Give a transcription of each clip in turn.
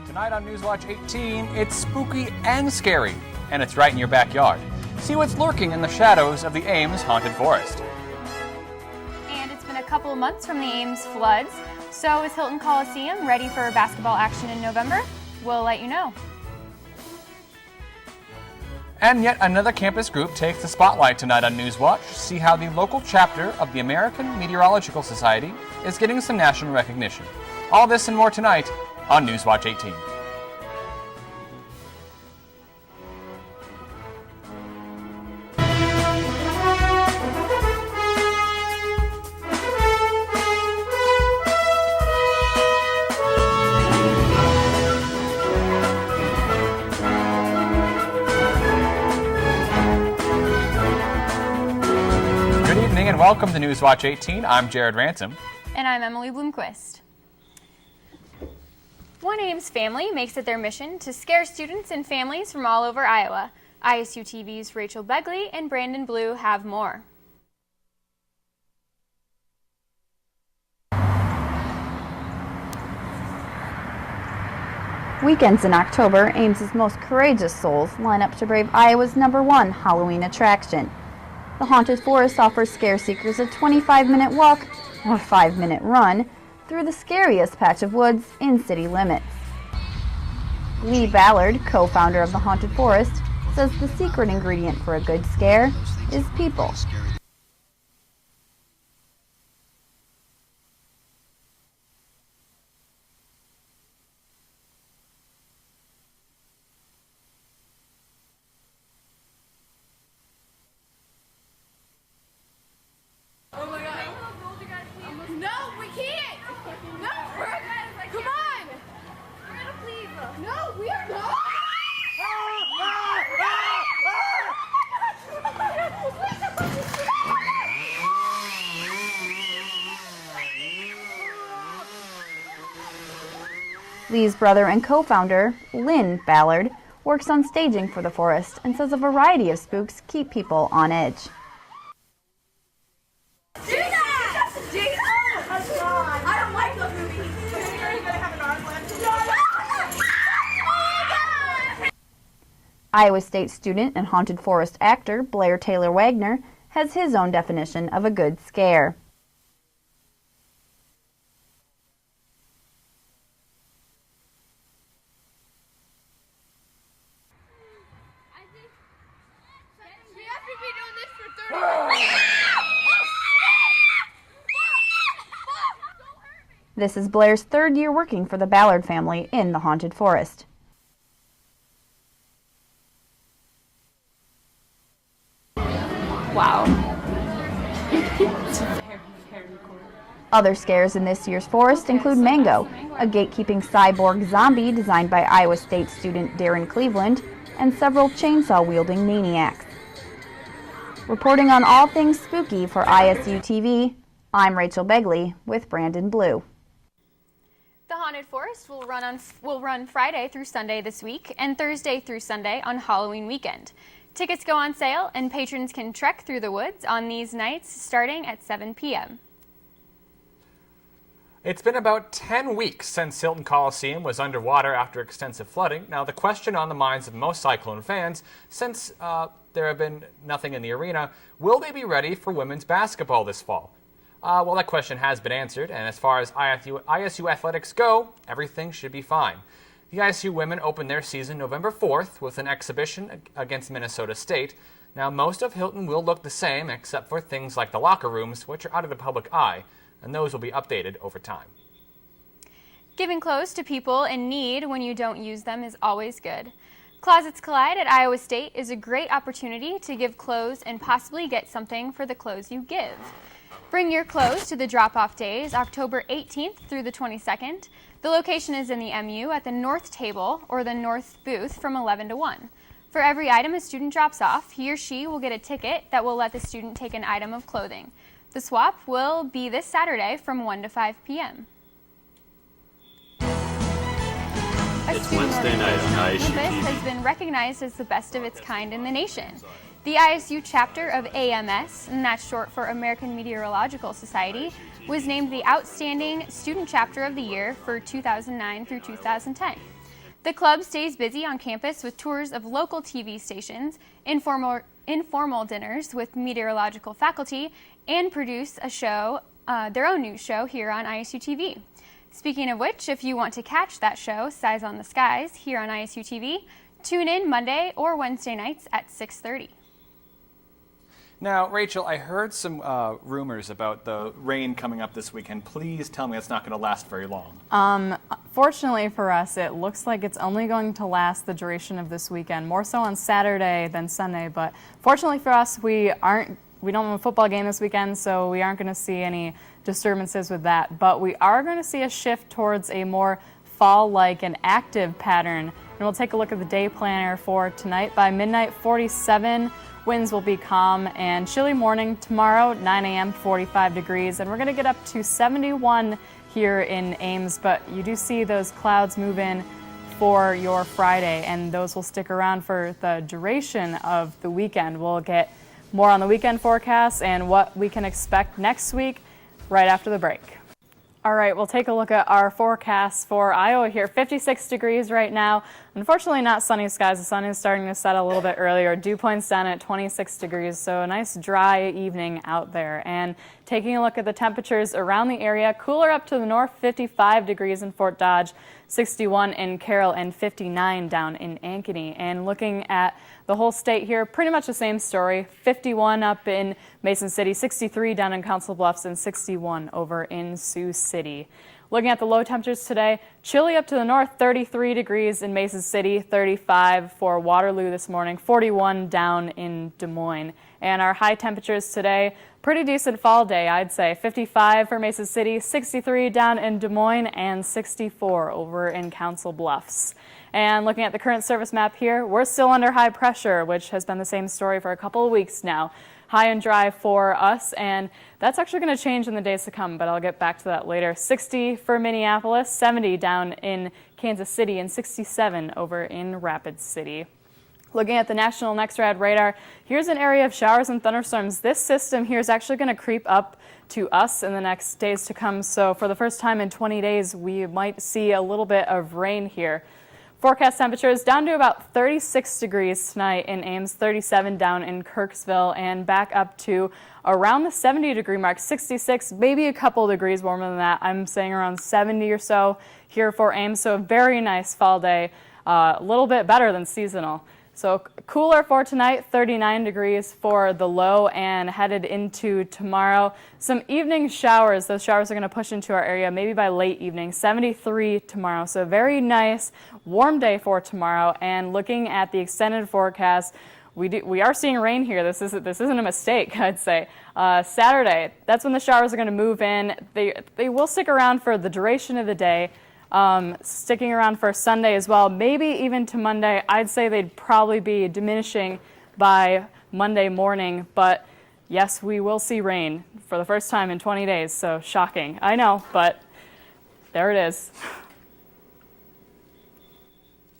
Tonight on Newswatch 18, it's spooky and scary, and it's right in your backyard. See what's lurking in the shadows of the Ames Haunted Forest. And it's been a couple of months from the Ames floods, so is Hilton Coliseum ready for basketball action in November? We'll let you know. And yet another campus group takes the spotlight tonight on Newswatch. See how the local chapter of the American Meteorological Society is getting some national recognition. All this and more tonight on Newswatch 18. And welcome to Newswatch 18. I'm Jared Ransom. And I'm Emily Bloomquist. One Ames family makes it their mission to scare students and families from all over Iowa. ISUTV's Rachael Begle and Brandon Blue have more. Weekends in October, Ames's most courageous souls line up to brave Iowa's #1 Halloween attraction. The Haunted Forest offers scare seekers a 25-minute walk, or 5-minute run, through the scariest patch of woods in city limits. Lee Ballard, co-founder of the Haunted Forest, says the secret ingredient for a good scare is people. Lee's brother and co-founder, Lynn Ballard, works on staging for the forest and says a variety of spooks keep people on edge. Iowa State student and Haunted Forest actor Blair Taylor Wagner has his own definition of a good scare. This is Blair's third year working for the Ballard family in the Haunted Forest. Wow. Other scares in this year's forest include Mango, a gatekeeping cyborg zombie designed by Iowa State student Darren Cleveland, and several chainsaw-wielding maniacs. Reporting on all things spooky for ISUtv, I'm Rachael Begle with Brandon Blue. The Haunted Forest will run Friday through Sunday this week and Thursday through Sunday on Halloween weekend. Tickets go on sale and patrons can trek through the woods on these nights starting at 7 p.m. It's been about 10 weeks since Hilton Coliseum was underwater after extensive flooding. Now, the question on the minds of most Cyclone fans, since there have been nothing in the arena, will they be ready for women's basketball this fall? Well, that question has been answered, and as far as ISU athletics go, everything should be fine. The ISU women opened their season November 4th with an exhibition against Minnesota State. Now, most of Hilton will look the same, except for things like the locker rooms, which are out of the public eye, and those will be updated over time. Giving clothes to people in need when you don't use them is always good. Closets Collide at Iowa State is a great opportunity to give clothes and possibly get something for the clothes you give. Bring your clothes to the drop-off days, October 18th through the 22nd. The location is in the MU at the North Table or the North Booth from 11 to 1. For every item a student drops off, he or she will get a ticket that will let the student take an item of clothing. The swap will be this Saturday from 1 to 5 p.m. It's Wednesday night on ISUtv. This has been recognized as the best of its kind in the nation. The ISU chapter of AMS, and that's short for American Meteorological Society, was named the Outstanding Student Chapter of the Year for 2009 through 2010. The club stays busy on campus with tours of local TV stations, informal dinners with meteorological faculty, and produce a show, their own news show here on ISUtv. Speaking of which, if you want to catch that show, Skies on the Skies, here on ISUtv, tune in Monday or Wednesday nights at 6:30. Now, Rachel, I heard some rumors about the rain coming up this weekend. Please tell me it's not going to last very long. Fortunately for us, it looks like it's only going to last the duration of this weekend, more so on Saturday than Sunday. But fortunately for us, we don't have a football game this weekend, so we aren't going to see any disturbances with that. But we are going to see a shift towards a more fall-like and active pattern. And we'll take a look at the day planner for tonight. By midnight, 47. Winds will be calm and chilly morning tomorrow, 9 a.m., 45 degrees. And we're going to get up to 71 here in Ames, but you do see those clouds move in for your Friday, and those will stick around for the duration of the weekend. We'll get more on the weekend forecast and what we can expect next week right after the break. All right, we'll take a look at our forecast for Iowa here. 56 degrees right now. Unfortunately, not sunny skies. The sun is starting to set a little bit earlier. Dew points down at 26 degrees, so a nice dry evening out there. And taking a look at the temperatures around the area, cooler up to the north, 55 degrees in Fort Dodge, 61 in Carroll, and 59 down in Ankeny. And looking at the whole state here, pretty much the same story. 51 up in Mason City, 63 down in Council Bluffs, and 61 over in Sioux City. Looking at the low temperatures today, chilly up to the north, 33 degrees in Mason City, 35 for Waterloo this morning, 41 down in Des Moines. And our high temperatures today, pretty decent fall day, I'd say. 55 for Mason City, 63 down in Des Moines, and 64 over in Council Bluffs. And looking at the current service map here, we're still under high pressure, which has been the same story for a couple of weeks now. High and dry for us, and that's actually going to change in the days to come, but I'll get back to that later. 60 for Minneapolis, 70 down in Kansas City, and 67 over in Rapid City. Looking at the National NextRad radar, here's an area of showers and thunderstorms. This system here is actually going to creep up to us in the next days to come, so for the first time in 20 days, we might see a little bit of rain here. Forecast temperatures down to about 36 degrees tonight in Ames, 37 down in Kirksville, and back up to around the 70 degree mark, 66, maybe a couple degrees warmer than that. I'm saying around 70 or so here for Ames, so a very nice fall day, a little bit better than seasonal. So cooler for tonight, 39 degrees for the low, and headed into tomorrow. Some evening showers. Those showers are going to push into our area maybe by late evening, 73 tomorrow. So very nice, warm day for tomorrow. And looking at the extended forecast, we are seeing rain here. This isn't a mistake, I'd say. Saturday, that's when the showers are going to move in. They will stick around for the duration of the day. Sticking around for Sunday as well, maybe even to Monday. I'd say they'd probably be diminishing by Monday morning, but yes, we will see rain for the first time in 20 days, so shocking. I know, but there it is.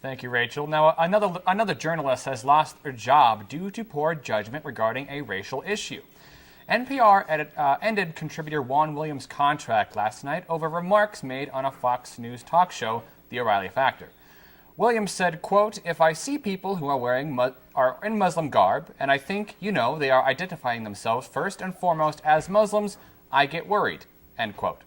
Thank you, Rachel. Now, another journalist has lost her job due to poor judgment regarding a racial issue. NPR ended contributor Juan Williams' contract last night over remarks made on a Fox News talk show, The O'Reilly Factor. Williams said, quote, "If I see people who are in Muslim garb, and I think, they are identifying themselves first and foremost as Muslims, I get worried," end quote.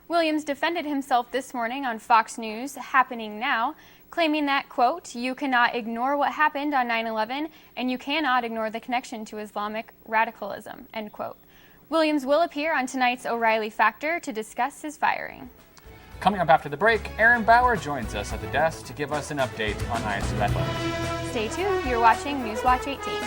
Williams defended himself this morning on Fox News Happening Now, claiming that, quote, "You cannot ignore what happened on 9/11, and you cannot ignore the connection to Islamic radicalism," end quote. Williams will appear on tonight's O'Reilly Factor to discuss his firing. Coming up after the break, Aaron Bauer joins us at the desk to give us an update on ISU athletics. Stay tuned. You're watching Newswatch 18.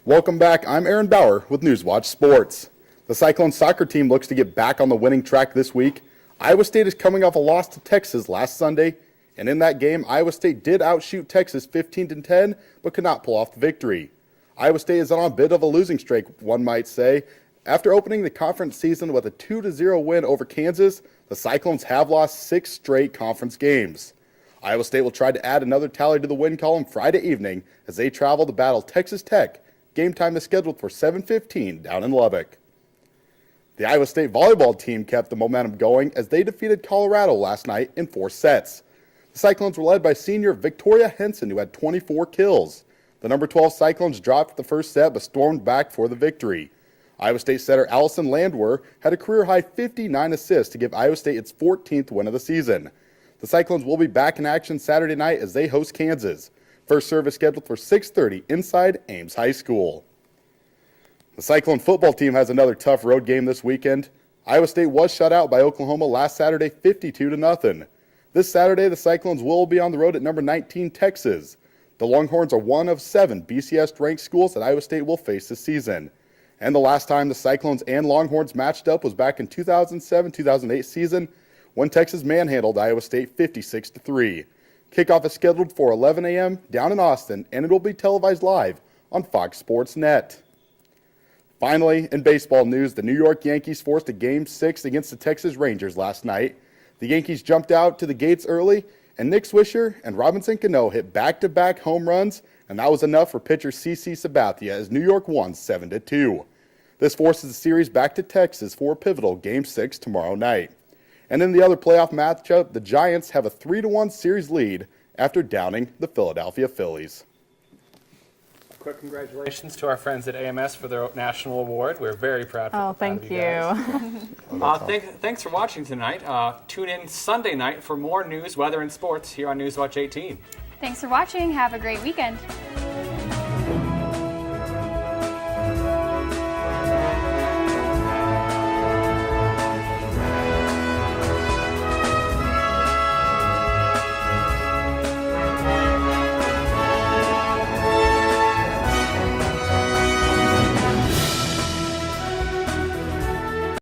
Welcome back. I'm Aaron Bauer with Newswatch Sports. The Cyclone soccer team looks to get back on the winning track this week. Iowa State is coming off a loss to Texas last Sunday, and in that game, Iowa State did outshoot Texas 15-10, but could not pull off the victory. Iowa State is on a bit of a losing streak, one might say. After opening the conference season with a 2-0 win over Kansas, the Cyclones have lost 6 straight conference games. Iowa State will try to add another tally to the win column Friday evening as they travel to battle Texas Tech. Game time is scheduled for 7:15 down in Lubbock. The Iowa State volleyball team kept the momentum going as they defeated Colorado last night in 4 sets. The Cyclones were led by senior Victoria Henson, who had 24 kills. The number 12 Cyclones dropped the first set but stormed back for the victory. Iowa State setter Allison Landwehr had a career-high 59 assists to give Iowa State its 14th win of the season. The Cyclones will be back in action Saturday night as they host Kansas. First serve is scheduled for 6:30 inside Ames High School. The Cyclone football team has another tough road game this weekend. Iowa State was shut out by Oklahoma last Saturday 52-0. This Saturday, the Cyclones will be on the road at number 19, Texas. The Longhorns are one of 7 BCS-ranked schools that Iowa State will face this season. And the last time the Cyclones and Longhorns matched up was back in 2007-2008 season when Texas manhandled Iowa State 56-3. Kickoff is scheduled for 11 a.m. down in Austin, and it will be televised live on Fox Sports Net. Finally, in baseball news, the New York Yankees forced a Game 6 against the Texas Rangers last night. The Yankees jumped out to the gates early, and Nick Swisher and Robinson Cano hit back-to-back home runs, and that was enough for pitcher CC Sabathia as New York won 7-2. This forces the series back to Texas for a pivotal Game 6 tomorrow night. And in the other playoff matchup, the Giants have a 3-1 series lead after downing the Philadelphia Phillies. Quick congratulations to our friends at AMS for their national award. We're very proud of Thank you guys. Thanks for watching tonight. Tune in Sunday night for more news, weather, and sports here on Newswatch 18. Thanks for watching. Have a great weekend.